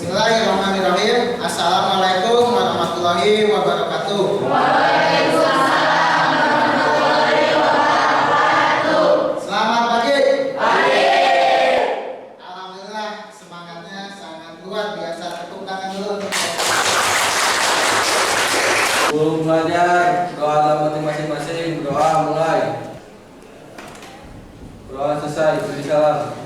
Bismillahirrahmanirrahim. Assalamualaikum warahmatullahi wabarakatuh. Waalaikumsalam warahmatullahi wabarakatuh. Selamat pagi. Pagi. Alhamdulillah semangatnya sangat luar biasa. Tepuk tangan dulu. Sebelum belajar, doa dalam masing-masing. Doa mulai. Doa selesai. Beri salam.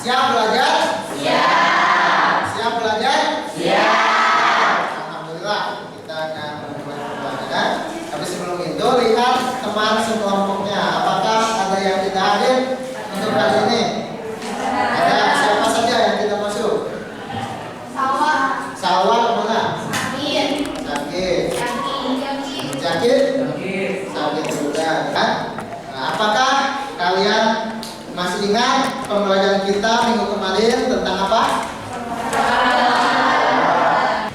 Siap belajar? Siap. Siap belajar? Siap. Alhamdulillah kita akan memulai pembelajaran. Tapi sebelum itu lihat teman sekelompoknya. Apakah ada yang tidak hadir untuk kali ini? Ada siapa saja yang tidak masuk? Sawah kemana? Sakit. Sakit juga kan? Nah, apakah kalian masih ingat pembelajaran kita minggu kemarin tentang apa?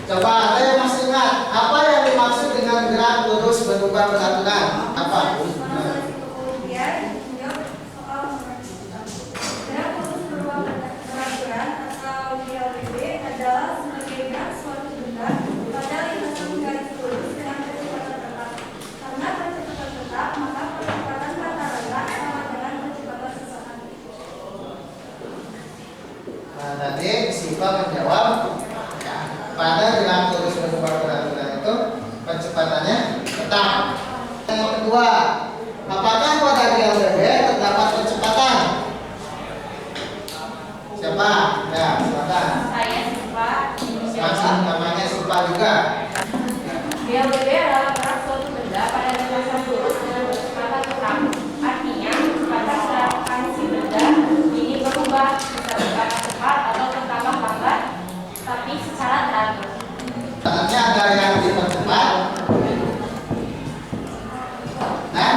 Coba ada yang masih ingat apa yang dimaksud dengan gerak lurus berubah beraturan? Apa? Nah, tadi Siva menjawab ya, pada gerak lurus berubah beraturan itu kecepatannya tetap. Yang kedua, apakah pada GLDB terdapat kecepatan? Siapa? Ya, silakan. Saya Siva. Masih namanya Siva juga. GLDB adalah gerak suatu benda pada lintasan lurus dengan kecepatan tetap. Artinya, kecepatan gerakan si benda ini berubah bisa bertambah cepat atau bertambah lambat, tapi secara teratur. Tanya ada yang dipercepat? Nah,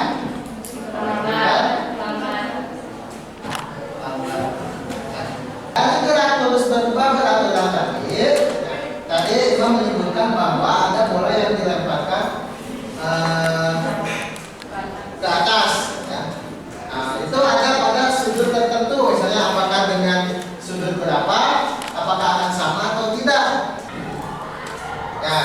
Lambat. dari gerak lurus berubah beraturan tadi Imam menyebutkan bahwa ada bola yang dilemparkan ke atas. Ya. Nah, itu ada pada sudut tertentu, misalnya apakah dengan sudut berapa, apakah akan sama atau tidak. Ya.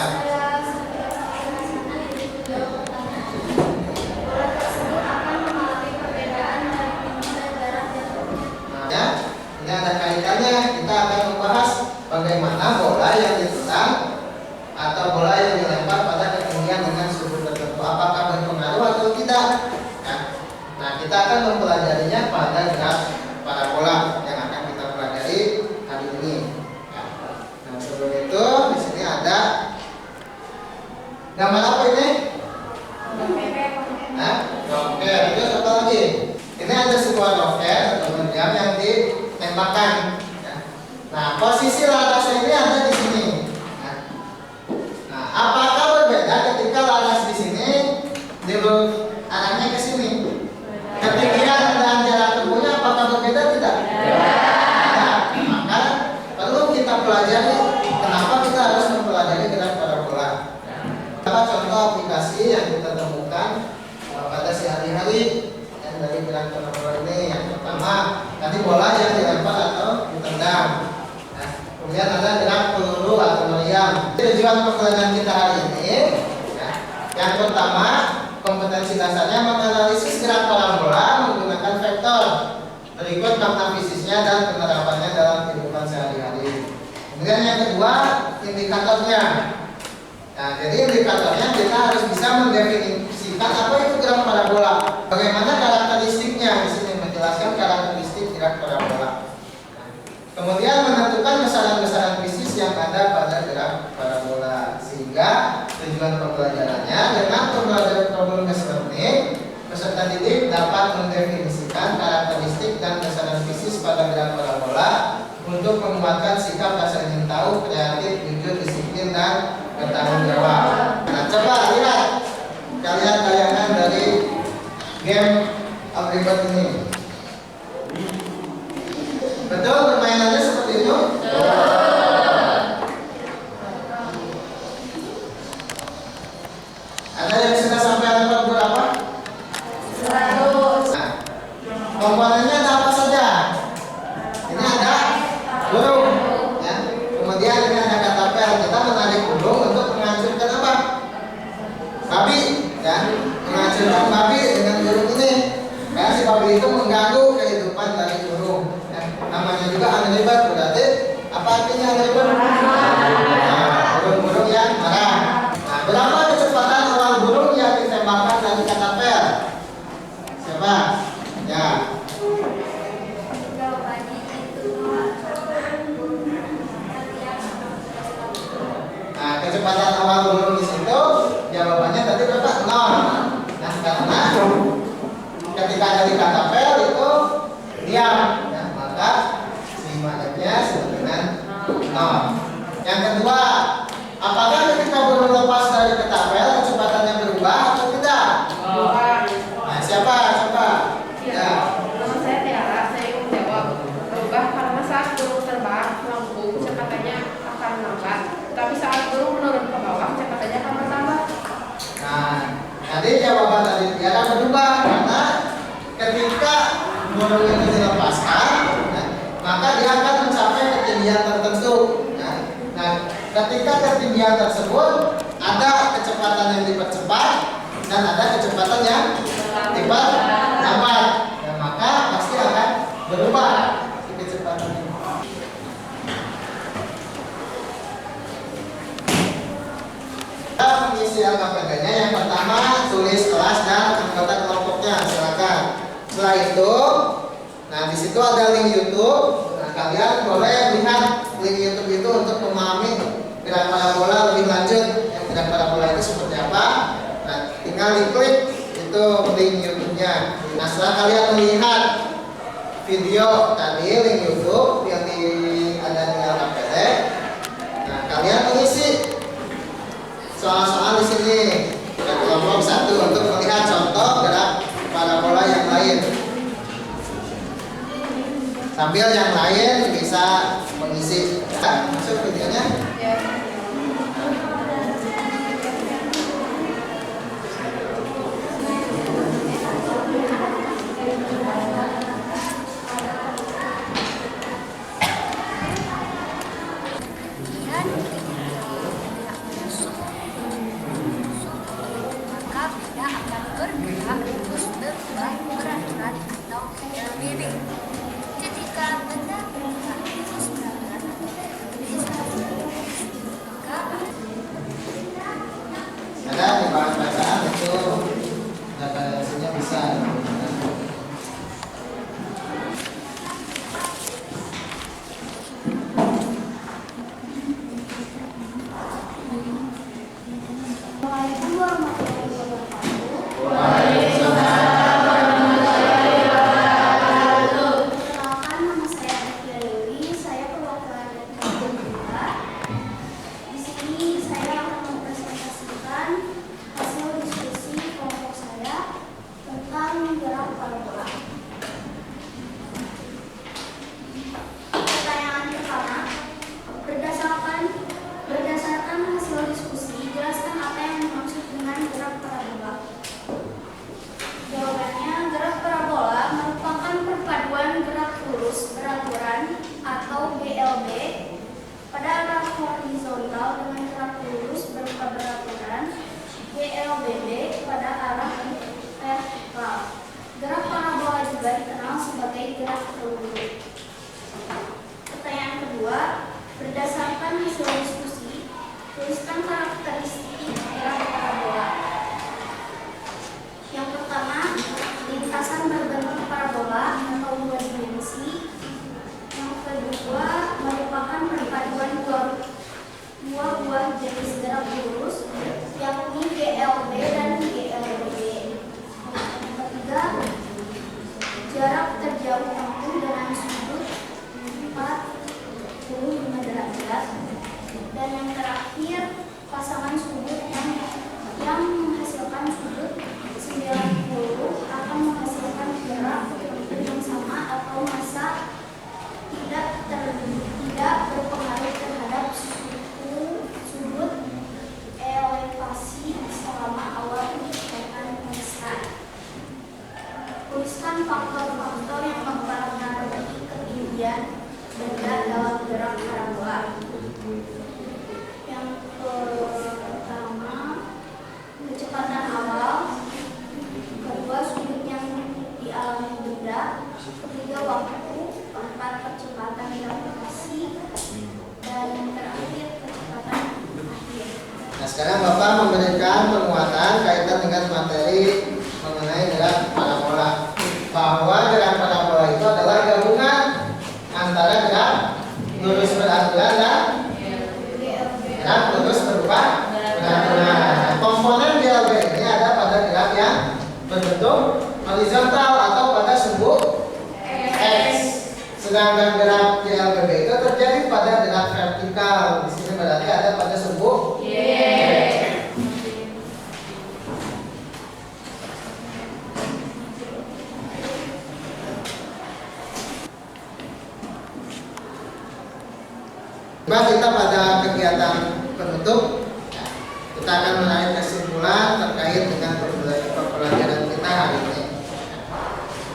Ya, ini ada kaitannya. Kita akan membahas bagaimana bola yang ditendang atau bola yang dilempar pada ketinggian dengan sudut tertentu, apakah berpengaruh atau tidak. Ya. Nah, kita akan mempelajarinya pada gerak parabola yang akan kita pelajari hari ini. Ya. Nah, sebelum itu di sini ada gambar apa ini? Nah, roket. Terus apa lagi? Ini ada sebuah roket atau benda yang ditembakkan. Ya. Nah, posisi landas ini ada di sini. Nah, apakah berbeda ketika landas di sini, arahnya ke sini? Ketinggian dan jarak tempuhnya apakah berbeda tidak? Nah, maka perlu kita pelajari kenapa kita harus mempelajari gerak parabola. Apa contoh aplikasi yang kita temukan pada sehari-hari yang dari gerak parabola ini? Yang pertama, tadi bola yang dilempar atau ditendang. Nah, kemudian ada gerak peluru atau meriam. Tujuan pembelajaran kita hari ini, ya, yang pertama kompetensi dasarnya menganalisis gerak parabola menggunakan vektor. Berikut makna fisisnya dan penerapannya dalam kehidupan sehari-hari. Kemudian yang kedua, indikatornya. Nah, jadi indikatornya kita harus bisa mendefinisikan apa itu gerak parabola. Bagaimana karakteristiknya, di sini menjelaskan karakteristik gerak parabola. Kemudian menentukan besaran-besaran fisis yang ada pada gerak parabola. Sehingga tujuan pembelajarannya dengan pembelajaran problem seperti peserta didik dapat mendefinisikan karakteristik dan besaran fisis pada gerak parabola untuk menguatkan sikap rasa ingin tahu, kreatif, jujur, disiplin, dan bertanggung jawab. Nah, coba lihat kalian tayangan dari game Angry Birds ini. Betul permainannya seperti itu? Ada yang sudah sampai level berapa? 100. Nah, itu mengganggu kehidupan dari burung. Ya, namanya juga unriver, berarti apa artinya unriver? Nah, burung-burung yang marah. Nah, berapa kecepatan awal burung yang ditembakkan dari katapel? Siapa? Ya. Nah, kecepatan awal burung di situ jawabannya tadi berapa? 0. Nah, karena ketika dari katapel itu diam, ya, maka si madepnya sama dengan 0. Yang kedua, apakah ketika burung lepas dari katapel kecepatannya berubah atau tidak? Nah, siapa? Coba. Ya. Nama saya Tiara, saya ingin menjawab. Berubah karena saat burung terbang melengkung, kecepatannya akan lambat. Tapi saat burung menurun ke bawah, kecepatannya akan bertambah. Nah, tadi jawaban dari Tiara berubah karena ketika burung itu dilepaskan, ya, maka dia akan mencapai ketinggian tertentu. Ya. Nah, ketika ketinggian tersebut ada kecepatan yang dipercepat dan ada kecepatan yang diperlambat, ya, maka pasti akan berubah kecepatan ini. Kita mengisi LKPD-nya. Yang pertama tulis kelas dan anggota kelompoknya, silakan. Setelah itu, nah di situ ada link YouTube. Nah, kalian boleh lihat link YouTube itu untuk memahami gerak parabola lebih lanjut. Yang gerak parabola itu seperti apa? Nah, tinggal diklik itu link YouTube-nya. Nah, setelah kalian melihat video tadi link YouTube yang ada di LKPD, nah kalian mengisi soal-soal di sini ke kelompok 1 untuk melihat contoh gerak parabola yang lain. Sambil yang lain bisa mengisi. Masuk videonya. Ya. Maka benda akan bergerak terus berubah berat-berat atau miring. Ketika benda bergerak terus berat-berat atau maka Ada di bahan bacaan itu referensinya bisa. Perkenalkan, nama saya Aditya Dewi. Saya perwakilan dari kelompok 2. Di sini saya akan mempresentasikan hasil diskusi kelompok saya tentang gerak parabola. Pertanyaan pertama, berdasarkan hasil diskusi, jelaskan apa yang dimaksud dengan gerak parabola. Jawabannya, gerak parabola merupakan perpaduan gerak lurus beraturan atau GLB pada arah horizontal dengan gerak lurus beraturan GLBB pada arah vertikal. Gerak parabola juga dikenal sebagai gerak lurus. Pertanyaan kedua, berdasarkan hasil diskusi, tuliskan karakteristik gerak parabola. Yang pertama, lintasan berbentuk parabola atau 2 dimensi. Yang kedua, merupakan perpaduan dua buah jenis gerak lurus, yakni GLB dan GLB. Yang ketiga, jarak terjauh tempuh dengan sudut 45 derajat. Dan yang terakhir, pasangan sudut yang menghasilkan sudut 90 akan menghasilkan gerak yang sama atau massa tidak berpengaruh terhadap sudut elevasi selama awal kecepatan pengisian. Tuliskan faktor-faktor yang mempengaruhi ketinggian benda dalam gerak parabola. Yang pertama, kecepatan awal. Kedua, sudut yang dialami benda. memberikan penguatan kaitan dengan materi mengenai gerak parabola, bahwa gerak parabola itu adalah gabungan antara gerak lurus beraturan dan gerak lurus berubah beraturan. Nah, komponen GLB ini ada pada gerak yang berbentuk horizontal atau pada sumbu X. Sedangkan gerak GLBB itu terjadi pada gerak vertikal. Di sini berarti ada pada sumbu Y. Coba kita pada kegiatan penutup, kita akan menarik kesimpulan terkait dengan pembelajaran kita hari ini.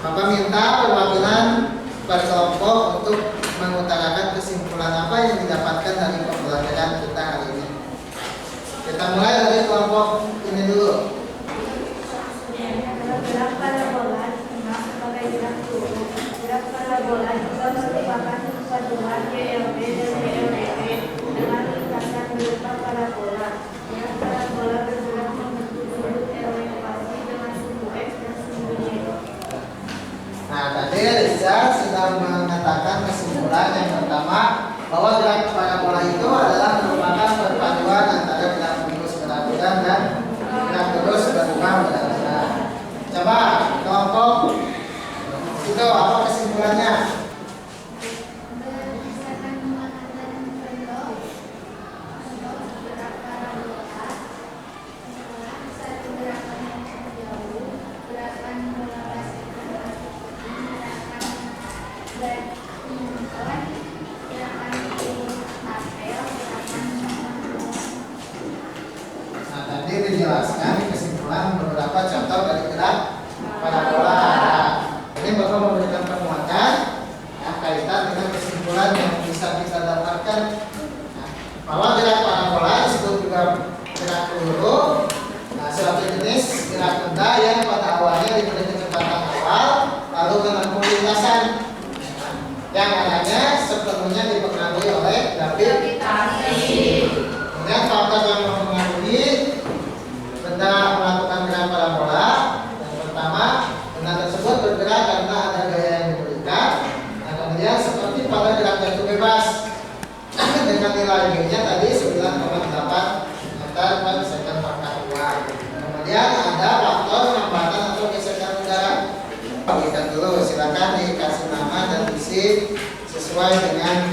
Bapak minta perwakilan per kelompok untuk mengutarakan kesimpulan apa yang didapatkan dari pembelajaran kita hari ini. Kita mulai dari kelompok ini dulu. Gerak parabola dikenal sebagai gerak lurus. Gerak parabola juga merupakan perpaduan GLB dan GLBB dengan lintasan berupa parabola. Gerak parabola bergerak membentuk sudut elevasi dengan sumbu X dan sumbu Y. Nah, tadi Riza sudah mengatakan kesimpulan yang pertama bahwa gerak parabola itu adalah merupakan perpaduan antara gerak lurus beraturan dan gerak lurus berubah beraturan. Coba kelompok itu apa kesimpulannya? Berdasarkan pemanasan bentuk gerak parabola, satu gerakan yang jauh, gerakan bola basket, gerakan badminton, gerakan apel, gerakan Nah, tadi dijelaskan kesimpulan beberapa contoh dari gerak parabola. Ini Bapak memberikan penguatan kaitan dengan kesimpulan yang bisa kita dapatkan, bahwa gerak parabola disebut juga gerak peluru. Nah, suatu jenis gerak benda yang pada awalnya diberi kecepatan awal lalu menempuh lintasan yang arahnya sepenuhnya dipengaruhi oleh gravitasi. Kemudian faktor yang mempengaruhi benda melakukan gerak parabola, yang pertama, benda tersebut bergerak karena ada gaya yang diberikan. Nah, kemudian seperti pada gerak jatuh bebas dengan nilai G-nya tadi 9,8 meter per second pangkat 2. Kemudian ada faktor hambatan atau gesekan udara. Kita dulu, silakan dikasih nama dan isi sesuai dengan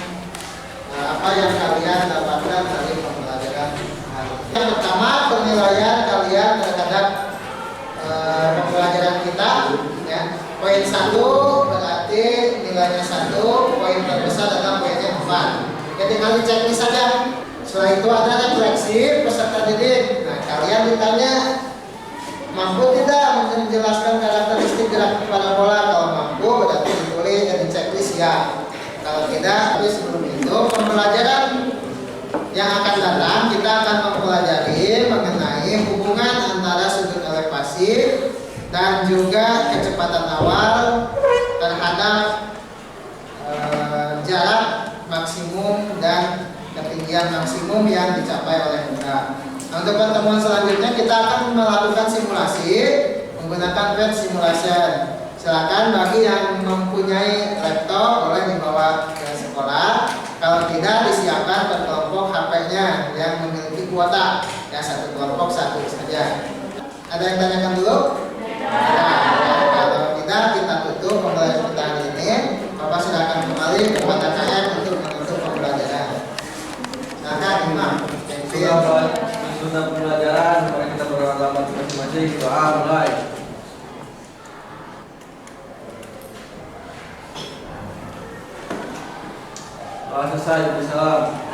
apa yang kalian dapatkan dari pembelajaran hari ini. Yang pertama, penilaian kalian terhadap pembelajaran kita, ya. Poin 1 berarti nilainya 1, poin terbesar adalah poinnya 4. Jadi tinggal dicek saja. Setelah itu ada refleksi peserta didik. Nah, kalian ditanya mampu tidak menjelaskan karakteristik gerak parabola. Kalau mampu berarti ditulis dan diceklis ya. Kalau tidak, tapi sebelum itu pembelajaran yang akan datang kita akan mempelajari mengenai hubungan antara sudut elevasi dan juga kecepatan awal terhadap jarak maksimum dan ketinggian maksimum yang dicapai oleh benda. Nah, untuk pertemuan selanjutnya kita akan melakukan simulasi menggunakan web simulation. Silakan bagi yang mempunyai laptop boleh dibawa ke sekolah. Kalau tidak, disiapkan per kelompok HP-nya yang memiliki kuota. Ya, satu kelompok satu saja. Ada yang tanyakan dulu? Nah, kalau tidak, kita tutup pembelajaran kita hari ini. Bapak silakan kembali kepada KM untuk menutup pembelajaran. Silakan Imam. Sudah pembelajaran, mari kita berdoa masing-masing. Doa mulai. Selesai, salam.